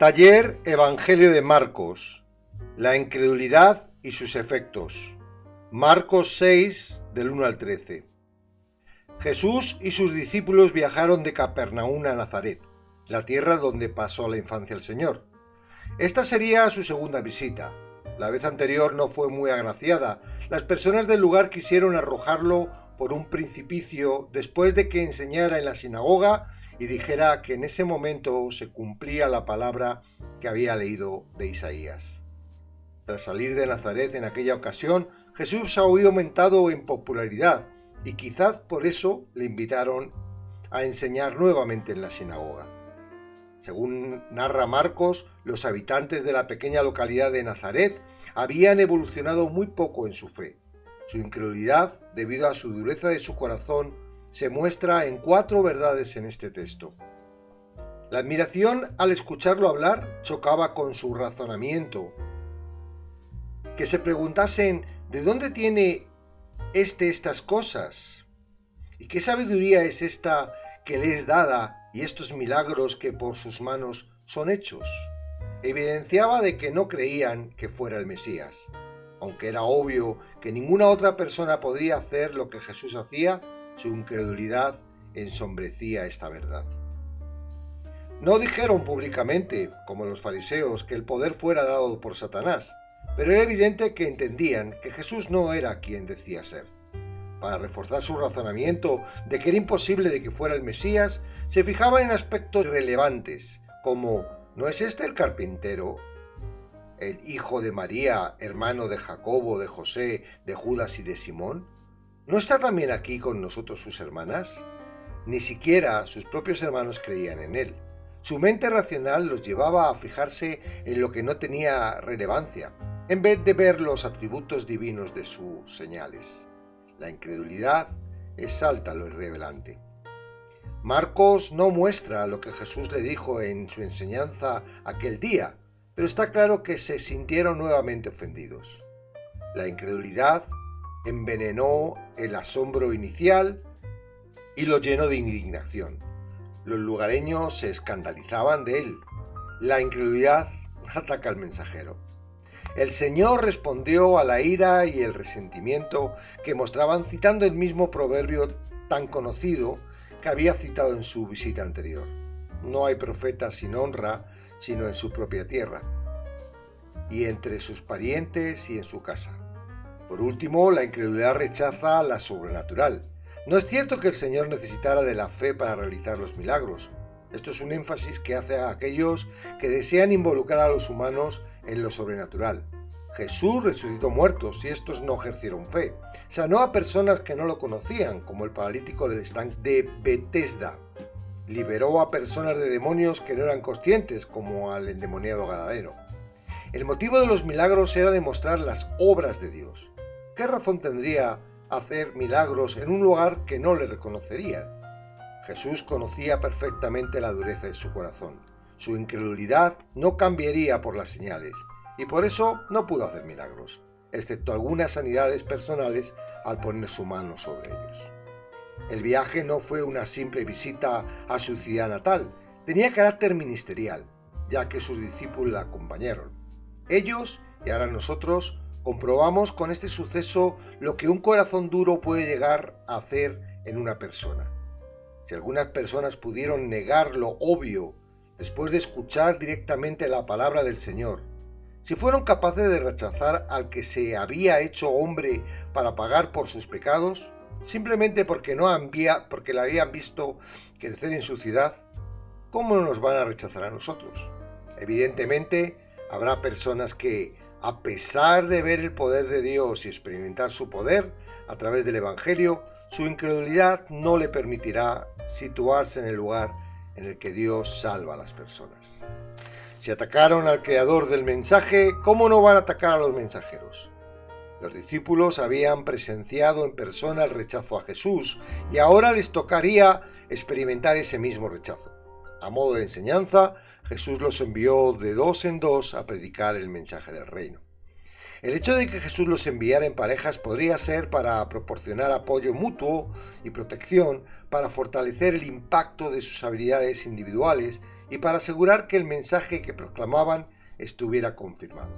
Taller Evangelio de Marcos, la incredulidad y sus efectos. Marcos 6, del 1 al 13. Jesús y sus discípulos viajaron de Capernaum a Nazaret, la tierra donde pasó la infancia el Señor. Esta sería su segunda visita. La vez anterior no fue muy agraciada. Las personas del lugar quisieron arrojarlo por un precipicio después de que enseñara en la sinagoga y dijera que en ese momento se cumplía la palabra que había leído de Isaías. Tras salir de Nazaret en aquella ocasión, Jesús había aumentado en popularidad y quizás por eso le invitaron a enseñar nuevamente en la sinagoga. Según narra Marcos, los habitantes de la pequeña localidad de Nazaret habían evolucionado muy poco en su fe. Su incredulidad, debido a su dureza de su corazón, se muestra en 4 verdades en este texto. La admiración al escucharlo hablar chocaba con su razonamiento. Que se preguntasen, ¿de dónde tiene estas cosas? ¿Y qué sabiduría es esta que le es dada y estos milagros que por sus manos son hechos? Evidenciaba de que no creían que fuera el Mesías. Aunque era obvio que ninguna otra persona podría hacer lo que Jesús hacía, su incredulidad ensombrecía esta verdad. No dijeron públicamente, como los fariseos, que el poder fuera dado por Satanás, pero era evidente que entendían que Jesús no era quien decía ser. Para reforzar su razonamiento de que era imposible de que fuera el Mesías, se fijaban en aspectos relevantes, como ¿no es este el carpintero, el hijo de María, hermano de Jacobo, de José, de Judas y de Simón? ¿No está también aquí con nosotros sus hermanas? Ni siquiera sus propios hermanos creían en él. Su mente racional los llevaba a fijarse en lo que no tenía relevancia, en vez de ver los atributos divinos de sus señales. La incredulidad exalta lo irrelevante. Marcos no muestra lo que Jesús le dijo en su enseñanza aquel día, pero está claro que se sintieron nuevamente ofendidos. La incredulidad envenenó el asombro inicial y lo llenó de indignación. Los lugareños se escandalizaban de él. La incredulidad ataca al mensajero. El Señor respondió a la ira y el resentimiento que mostraban citando el mismo proverbio tan conocido que había citado en su visita anterior. No hay profeta sin honra, sino en su propia tierra, y entre sus parientes y en su casa. Por último, la incredulidad rechaza la sobrenatural. No es cierto que el Señor necesitara de la fe para realizar los milagros. Esto es un énfasis que hace a aquellos que desean involucrar a los humanos en lo sobrenatural. Jesús resucitó muertos y estos no ejercieron fe. Sanó a personas que no lo conocían, como el paralítico del estanque de Betesda. Liberó a personas de demonios que no eran conscientes, como al endemoniado Gadareno. El motivo de los milagros era demostrar las obras de Dios. ¿Qué razón tendría hacer milagros en un lugar que no le reconocerían? Jesús conocía perfectamente la dureza de su corazón. Su incredulidad no cambiaría por las señales, y por eso no pudo hacer milagros, excepto algunas sanidades personales al poner su mano sobre ellos. El viaje no fue una simple visita a su ciudad natal, tenía carácter ministerial, ya que sus discípulos la acompañaron. Ellos, y ahora nosotros, comprobamos con este suceso lo que un corazón duro puede llegar a hacer en una persona. Si algunas personas pudieron negar lo obvio después de escuchar directamente la palabra del Señor, si fueron capaces de rechazar al que se había hecho hombre para pagar por sus pecados, simplemente porque la habían visto crecer en su ciudad, ¿cómo no nos van a rechazar a nosotros? Evidentemente, habrá personas que, a pesar de ver el poder de Dios y experimentar su poder a través del Evangelio, su incredulidad no le permitirá situarse en el lugar en el que Dios salva a las personas. Si atacaron al creador del mensaje, ¿cómo no van a atacar a los mensajeros? Los discípulos habían presenciado en persona el rechazo a Jesús y ahora les tocaría experimentar ese mismo rechazo. A modo de enseñanza, Jesús los envió de 2 en 2 a predicar el mensaje del reino. El hecho de que Jesús los enviara en parejas podría ser para proporcionar apoyo mutuo y protección, para fortalecer el impacto de sus habilidades individuales y para asegurar que el mensaje que proclamaban estuviera confirmado.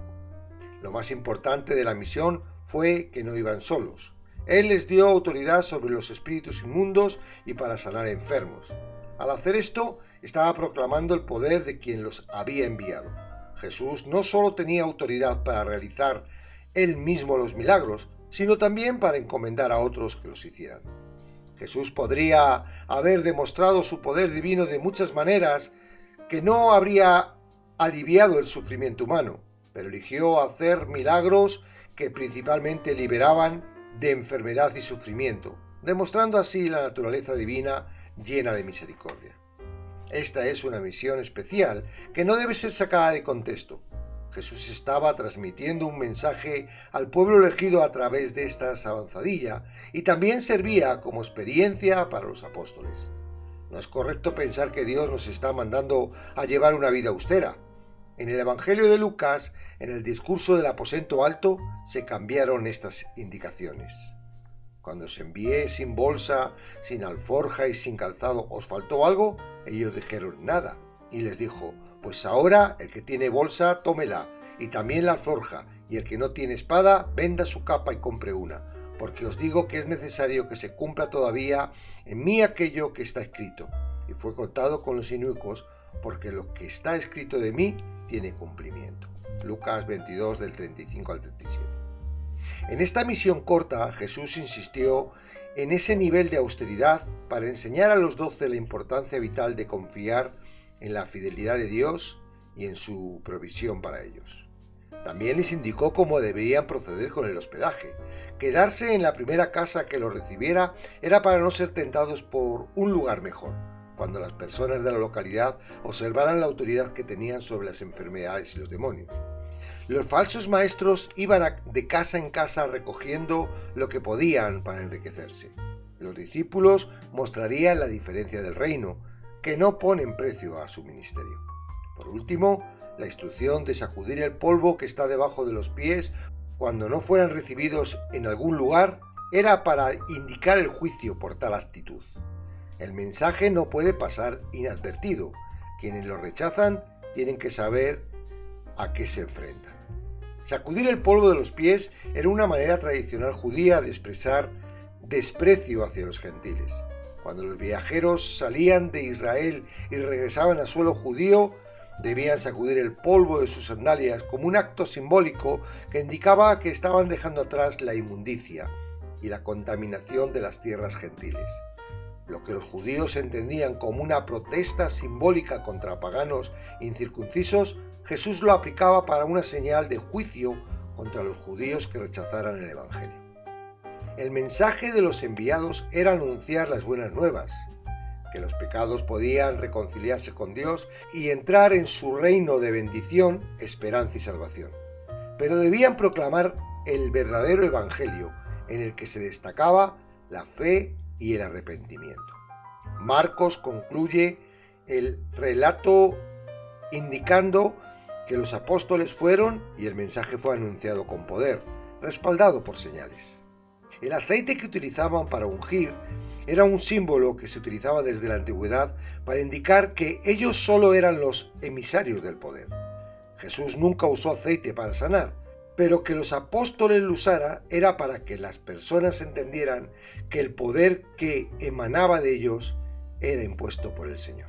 Lo más importante de la misión fue que no iban solos. Él les dio autoridad sobre los espíritus inmundos y para sanar enfermos. Al hacer esto, estaba proclamando el poder de quien los había enviado. Jesús no solo tenía autoridad para realizar él mismo los milagros, sino también para encomendar a otros que los hicieran. Jesús podría haber demostrado su poder divino de muchas maneras que no habría aliviado el sufrimiento humano, pero eligió hacer milagros que principalmente liberaban de enfermedad y sufrimiento, demostrando así la naturaleza divina llena de misericordia. Esta es una misión especial que no debe ser sacada de contexto. Jesús estaba transmitiendo un mensaje al pueblo elegido a través de esta avanzadilla y también servía como experiencia para los apóstoles. No es correcto pensar que Dios nos está mandando a llevar una vida austera. En el Evangelio de Lucas, en el discurso del aposento alto, se cambiaron estas indicaciones. Cuando os envié sin bolsa, sin alforja y sin calzado, ¿os faltó algo? Ellos dijeron nada. Y les dijo, pues ahora el que tiene bolsa, tómela, y también la alforja, y el que no tiene espada, venda su capa y compre una, porque os digo que es necesario que se cumpla todavía en mí aquello que está escrito. Y fue contado con los inicuos, porque lo que está escrito de mí tiene cumplimiento. Lucas 22 del 35 al 37. En esta misión corta, Jesús insistió en ese nivel de austeridad para enseñar a los 12 la importancia vital de confiar en la fidelidad de Dios y en su provisión para ellos. También les indicó cómo deberían proceder con el hospedaje. Quedarse en la primera casa que los recibiera era para no ser tentados por un lugar mejor, cuando las personas de la localidad observaran la autoridad que tenían sobre las enfermedades y los demonios. Los falsos maestros iban de casa en casa recogiendo lo que podían para enriquecerse. Los discípulos mostrarían la diferencia del reino, que no ponen precio a su ministerio. Por último, la instrucción de sacudir el polvo que está debajo de los pies cuando no fueran recibidos en algún lugar era para indicar el juicio por tal actitud. El mensaje no puede pasar inadvertido. Quienes lo rechazan tienen que saber a qué se enfrentan. Sacudir el polvo de los pies era una manera tradicional judía de expresar desprecio hacia los gentiles. Cuando los viajeros salían de Israel y regresaban a suelo judío, debían sacudir el polvo de sus sandalias como un acto simbólico que indicaba que estaban dejando atrás la inmundicia y la contaminación de las tierras gentiles. Lo que los judíos entendían como una protesta simbólica contra paganos incircuncisos, Jesús lo aplicaba para una señal de juicio contra los judíos que rechazaran el Evangelio. El mensaje de los enviados era anunciar las buenas nuevas, que los pecados podían reconciliarse con Dios y entrar en su reino de bendición, esperanza y salvación. Pero debían proclamar el verdadero Evangelio, en el que se destacaba la fe y el arrepentimiento. Marcos concluye el relato indicando que los apóstoles fueron y el mensaje fue anunciado con poder, respaldado por señales. El aceite que utilizaban para ungir era un símbolo que se utilizaba desde la antigüedad para indicar que ellos solo eran los emisarios del poder. Jesús nunca usó aceite para sanar, pero que los apóstoles lo usaran era para que las personas entendieran que el poder que emanaba de ellos era impuesto por el Señor.